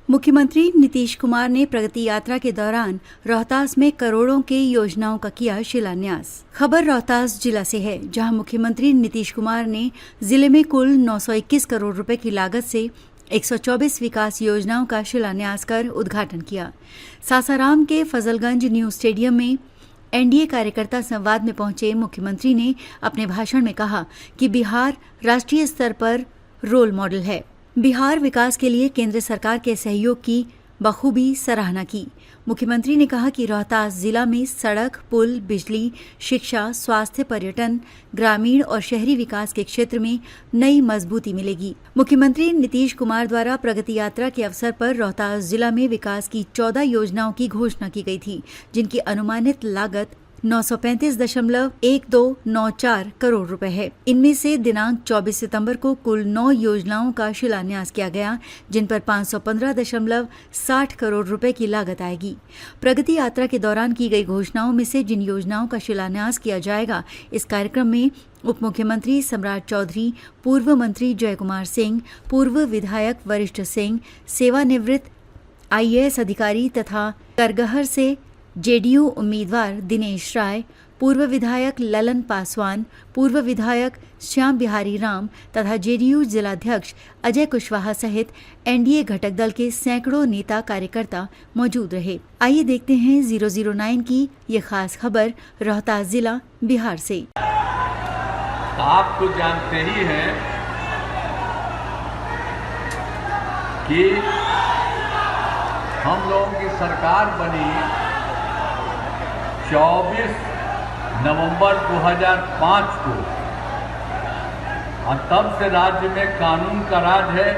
मुख्यमंत्री नीतीश कुमार ने प्रगति यात्रा के दौरान रोहतास में करोड़ों के योजनाओं का किया शिलान्यास। खबर रोहतास जिला से है, जहां मुख्यमंत्री नीतीश कुमार ने जिले में कुल 921 करोड़ रुपए की लागत से 124 विकास योजनाओं का शिलान्यास कर उद्घाटन किया। सासाराम के फजलगंज न्यू स्टेडियम में एनडीए कार्यकर्ता संवाद में पहुंचे मुख्यमंत्री ने अपने भाषण में कहा कि बिहार राष्ट्रीय स्तर पर रोल मॉडल है। बिहार विकास के लिए केंद्र सरकार के सहयोग की बखूबी सराहना की। मुख्यमंत्री ने कहा कि रोहतास जिला में सड़क, पुल, बिजली, शिक्षा, स्वास्थ्य, पर्यटन, ग्रामीण और शहरी विकास के क्षेत्र में नई मजबूती मिलेगी। मुख्यमंत्री नीतीश कुमार द्वारा प्रगति यात्रा के अवसर पर रोहतास जिला में विकास की 14 योजनाओं की घोषणा की गई थी, जिनकी अनुमानित लागत 935.1294 करोड़ रुपए है। इनमें से दिनांक 24 सितंबर को कुल 9 योजनाओं का शिलान्यास किया गया, जिन पर 515.60 करोड़ रुपए की लागत आएगी। प्रगति यात्रा के दौरान की गई घोषणाओं में से जिन योजनाओं का शिलान्यास किया जाएगा, इस कार्यक्रम में उप मुख्यमंत्री सम्राट चौधरी, पूर्व मंत्री जय कुमार सिंह, पूर्व विधायक वरिष्ठ सिंह, सेवानिवृत्त IAS अधिकारी तथा करगहर से जेडीयू उम्मीदवार दिनेश राय, पूर्व विधायक ललन पासवान, पूर्व विधायक श्याम बिहारी राम तथा जेडीयू जिलाध्यक्ष अजय कुशवाहा सहित एनडीए घटक दल के सैकड़ों नेता कार्यकर्ता मौजूद रहे। आइए देखते हैं 009 की ये खास खबर रोहतास जिला बिहार से। आप तो जानते ही हैं कि हम लोगों की सरकार बनी 24 नवंबर 2005 को, और तब से राज्य में कानून का राज है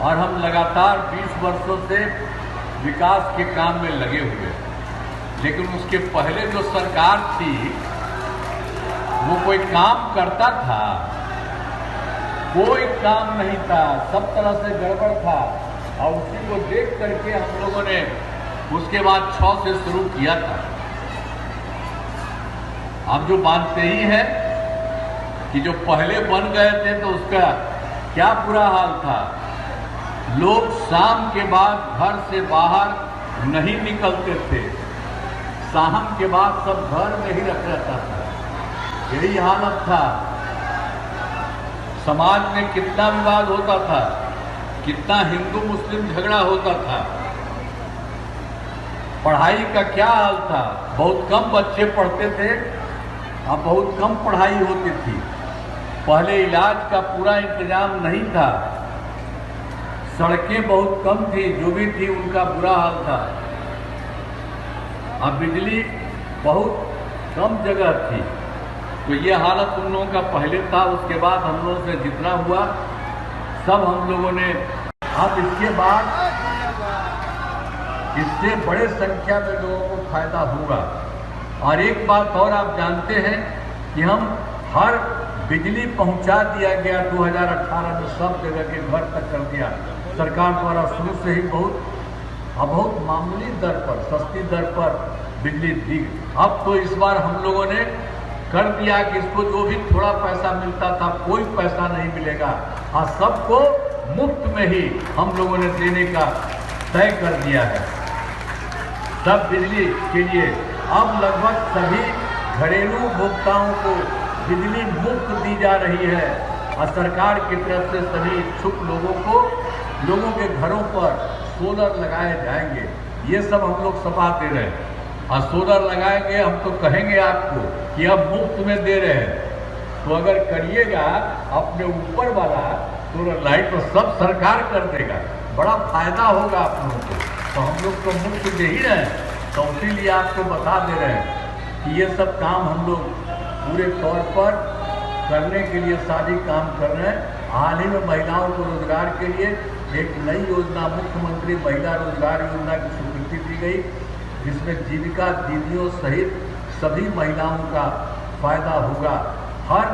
और हम लगातार 20 वर्षों से विकास के काम में लगे हुए। लेकिन उसके पहले जो सरकार थी वो कोई काम करता था? कोई काम नहीं था, सब तरह से गड़बड़ था। और उसी को देख करके हम लोगों ने उसके बाद 6 से शुरू किया था। आप जो मानते ही हैं कि जो पहले बन गए थे तो उसका क्या बुरा हाल था। लोग शाम के बाद घर से बाहर नहीं निकलते थे, शाम के बाद सब घर में ही रहता था। यही हालत था। समाज में कितना विवाद होता था, कितना हिंदू मुस्लिम झगड़ा होता था। पढ़ाई का क्या हाल था, बहुत कम बच्चे पढ़ते थे, अब बहुत कम पढ़ाई होती थी। पहले इलाज का पूरा इंतजाम नहीं था, सड़कें बहुत कम थी, जो भी थी उनका बुरा हाल था। अब बिजली बहुत कम जगह थी। तो ये हालत उन लोगों का पहले था। उसके बाद हम लोगों से जितना हुआ सब हम लोगों ने, अब इसके बाद इससे बड़े संख्या में लोगों को फायदा होगा। और एक बात और आप जानते हैं कि हम हर बिजली पहुंचा दिया गया 2018 में, सब जगह के घर तक कर दिया सरकार द्वारा। शुरू से ही बहुत मामूली दर पर, सस्ती दर पर बिजली दी। अब तो इस बार हम लोगों ने कर दिया कि इसको जो भी थोड़ा पैसा मिलता था, कोई पैसा नहीं मिलेगा और सबको मुफ्त में ही हम लोगों ने देने का तय कर दिया है। सब बिजली के लिए अब लगभग सभी घरेलू उपभोक्ताओं को बिजली मुफ्त दी जा रही है और सरकार की तरफ से सभी इच्छुक लोगों के घरों पर सोलर लगाए जाएंगे। ये सब हम लोग सपा दे रहे हैं और सोलर लगाएंगे। हम तो कहेंगे आपको कि अब मुफ्त में दे रहे हैं, तो अगर करिएगा अपने ऊपर वाला सोलर लाइट तो सब सरकार कर देगा, बड़ा फायदा होगा आप लोगों को। तो हम लोग तो मुफ्त दे ही रहे हैं, तो इसीलिए आपको बता दे रहे हैं कि ये सब काम हम लोग पूरे तौर पर करने के लिए सारी काम कर रहे हैं। हाल ही में महिलाओं को रोजगार के लिए एक नई योजना, मुख्यमंत्री महिला रोजगार योजना की स्वीकृति दी गई, जिसमें जीविका दीदियों सहित सभी महिलाओं का फायदा होगा। हर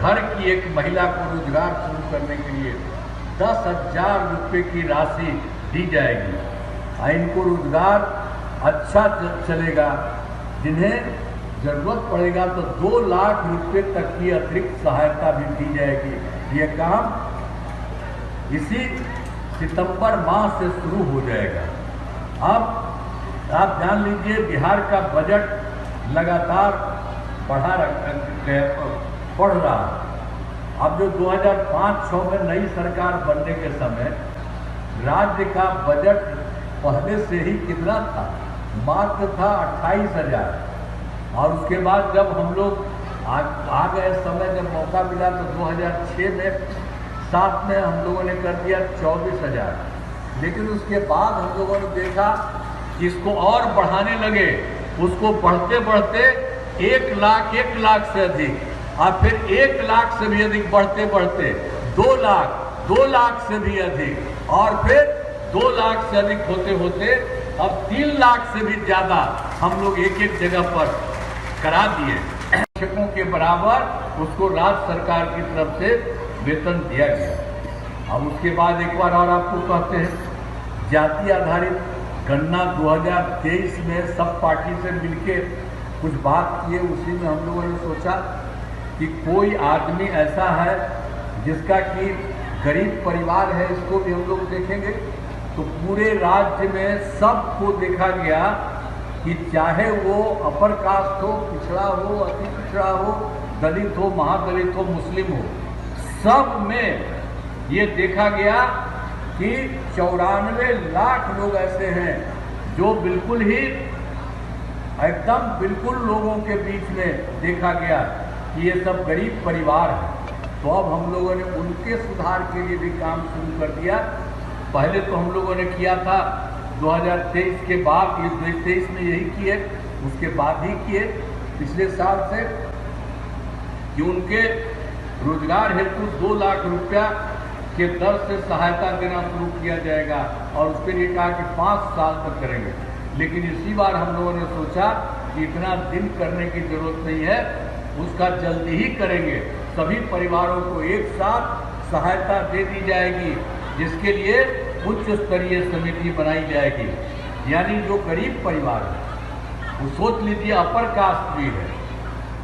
घर की एक महिला को रोजगार शुरू करने के लिए 10,000 रुपये की राशि दी जाएगी। इनको रोजगार अच्छा चलेगा। जिन्हें जरूरत पड़ेगा तो 2 लाख रुपये तक की अतिरिक्त सहायता भी दी जाएगी। ये काम इसी सितंबर माह से शुरू हो जाएगा। अब आप जान लीजिए बिहार का बजट लगातार बढ़ रहा है। अब जो 2005-06 में नई सरकार बनने के समय राज्य का बजट पहले से ही कितना था, मात्र था 28,000। और उसके बाद जब हम लोग आ गए समय, जब मौका मिला तो 2006 में 7 में हम लोगों ने कर दिया 24,000। लेकिन उसके बाद हम लोगों ने देखा कि इसको और बढ़ाने लगे, उसको बढ़ते बढ़ते 1 लाख से अधिक, और फिर 1 लाख से भी अधिक बढ़ते बढ़ते 2 लाख से भी अधिक, और फिर 2 लाख से अधिक होते होते अब 3 लाख से भी ज़्यादा हम लोग एक जगह पर करा दिए। शिक्षकों के बराबर उसको राज्य सरकार की तरफ से वेतन दिया गया। अब उसके बाद एक बार और आपको कहते हैं, जाति आधारित गणना 2023 में सब पार्टी से मिलके कुछ बात किए। उसी में हम लोगों ने सोचा कि कोई आदमी ऐसा है जिसका कि गरीब परिवार है, इसको भी हम लोग देखेंगे। तो पूरे राज्य में सबको देखा गया कि चाहे वो अपर कास्ट हो, पिछड़ा हो, अति पिछड़ा हो, दलित हो, महादलित हो, मुस्लिम हो, सब में ये देखा गया कि 94 लाख लोग ऐसे हैं जो बिल्कुल ही एकदम बिल्कुल लोगों के बीच में देखा गया कि ये सब गरीब परिवार है। तो अब हम लोगों ने उनके सुधार के लिए भी काम शुरू कर दिया। पहले तो हम लोगों ने किया था 2023 के बाद, ये 2023 में यही किए, उसके बाद ही किए पिछले साल से, कि उनके रोजगार हेतु 2 लाख रुपया के दर से सहायता देना शुरू किया जाएगा। और उसके लिए कहा कि 5 साल तक करेंगे। लेकिन इसी बार हम लोगों ने सोचा कि इतना दिन करने की जरूरत नहीं है, उसका जल्दी ही करेंगे। सभी परिवारों को एक साथ सहायता दे दी जाएगी, जिसके लिए उच्च स्तरीय समिति बनाई जाएगी। यानी जो गरीब परिवार है, वो सोच लीजिए अपर कास्ट भी है,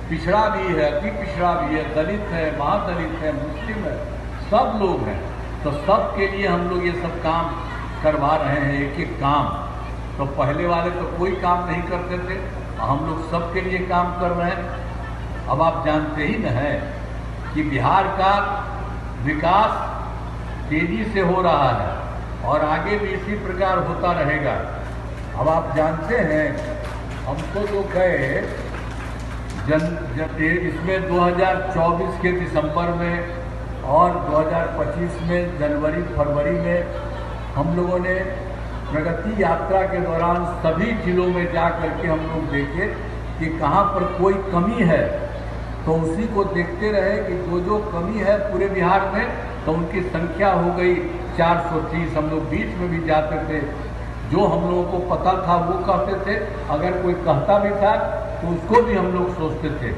पिछड़ा भी है, अति पिछड़ा भी है, दलित है, महादलित है, मुस्लिम है, सब लोग हैं। तो सब के लिए हम लोग ये सब काम करवा रहे हैं, एक एक काम। तो पहले वाले तो कोई काम नहीं करते थे, हम लोग सबके लिए काम कर रहे हैं। अब आप जानते ही न है कि बिहार का विकास तेजी से हो रहा है और आगे भी इसी प्रकार होता रहेगा। अब आप जानते हैं, हमको जो गए इसमें 2024 के दिसंबर में और 2025 में जनवरी फरवरी में हम लोगों ने प्रगति यात्रा के दौरान सभी जिलों में जा करके हम लोग देखे कि कहाँ पर कोई कमी है, तो उसी को देखते रहे कि जो कमी है पूरे बिहार में, तो उनकी संख्या हो गई 430। हम लोग बीच में भी जाते थे, जो हम लोगों को पता था वो कहते थे, अगर कोई कहता भी था तो उसको भी हम लोग सोचते थे।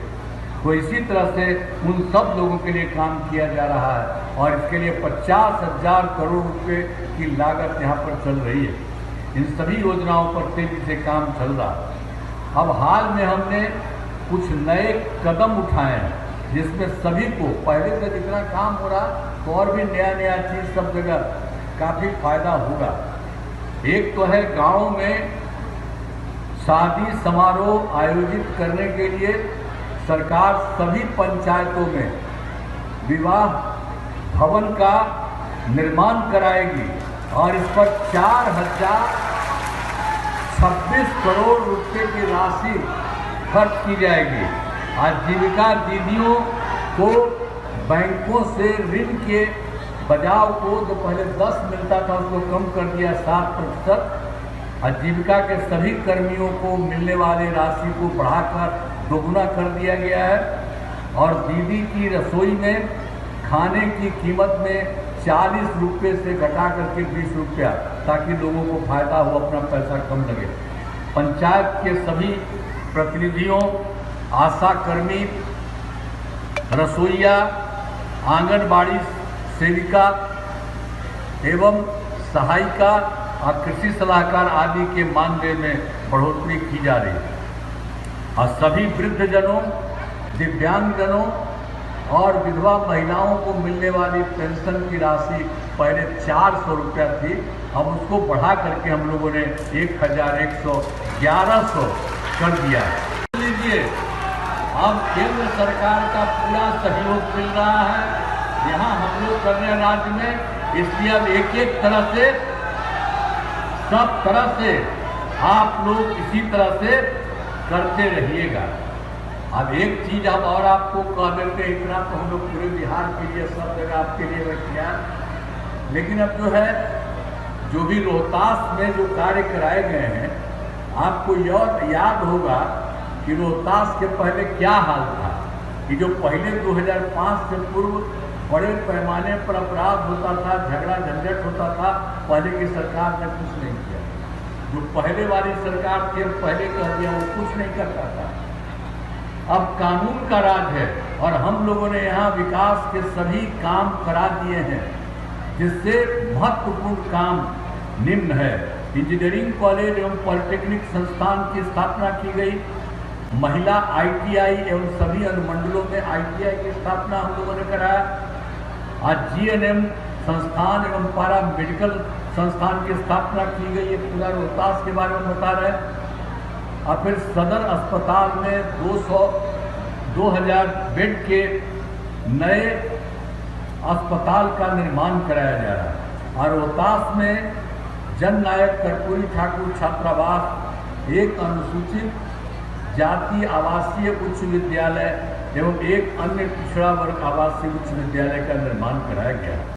तो इसी तरह से उन सब लोगों के लिए काम किया जा रहा है और इसके लिए 50,000 करोड़ रुपए की लागत यहाँ पर चल रही है। इन सभी योजनाओं पर तेजी से काम चल रहा है। अब हाल में हमने कुछ नए कदम उठाए हैं, जिसमें सभी को पहले से जितना काम हो रहा तो और भी नया चीज़ सब जगह काफ़ी फायदा होगा। एक तो है गाँव में शादी समारोह आयोजित करने के लिए सरकार सभी पंचायतों में विवाह भवन का निर्माण कराएगी और इस पर 4,026 करोड़ रुपए की राशि खर्च की जाएगी। आजीविका दीदियों को बैंकों से ऋण के बजाव को जो पहले 10 मिलता था उसको कम कर दिया 7%। आजीविका के सभी कर्मियों को मिलने वाली राशि को बढ़ाकर दोगुना कर दिया गया है और दीदी की रसोई में खाने की कीमत में 40 रुपये से घटा करके 20 रुपया, ताकि लोगों को फायदा हो, अपना पैसा कम लगे। पंचायत के सभी प्रतिनिधियों, आशा कर्मी, रसोइया, आंगनबाड़ी सेविका एवं सहायिका और कृषि सलाहकार आदि के मानदेय में बढ़ोतरी की जा रही है और सभी वृद्धजनों, दिव्यांगजनों और विधवा महिलाओं को मिलने वाली पेंशन की राशि पहले 400 रुपया थी, अब उसको बढ़ा करके हम लोगों ने 1100 कर दिया। लीजिए, अब केंद्र सरकार का पूरा सहयोग मिल रहा है, यहाँ हम लोग कर रहे हैं राज्य में, इसलिए अब एक तरह से सब तरह से आप लोग इसी तरह से करते रहिएगा। अब एक चीज हम और आपको कह देते हैं, इतना तो हम लोग पूरे बिहार के लिए सब जगह आपके लिए रखिया, लेकिन अब जो है जो भी रोहतास में जो कार्य कराए गए हैं, आपको याद होगा कि रोहतास के पहले क्या हाल था, कि जो पहले 2005 से पूर्व बड़े पैमाने पर अपराध होता था, झगड़ा झंझट होता था, पहले की सरकार ने कुछ नहीं किया। जो पहले वाली सरकार थी पहले कह दिया वो कुछ नहीं करता था। अब कानून का राज है और हम लोगों ने यहाँ विकास के सभी काम करा दिए हैं, जिससे महत्वपूर्ण काम निम्न है। इंजीनियरिंग कॉलेज एवं पॉलिटेक्निक संस्थान की स्थापना की गई, महिला ITI एवं सभी अनुमंडलों में ITI की स्थापना हम लोगों ने कराया। आज GNM संस्थान एवं पारा मेडिकल संस्थान की स्थापना की गई है, पूरा रोहतास के बारे में बता रहे हैं। और फिर सदर अस्पताल में 2000 बेड के नए अस्पताल का निर्माण कराया जा रहा है। और रोहतास में जननायक कर्पूरी ठाकुर छात्रावास, एक अनुसूचित जाति आवासीय उच्च विद्यालय एवं एक अन्य पिछड़ा वर्ग आवासीय उच्च विद्यालय का निर्माण कराया गया।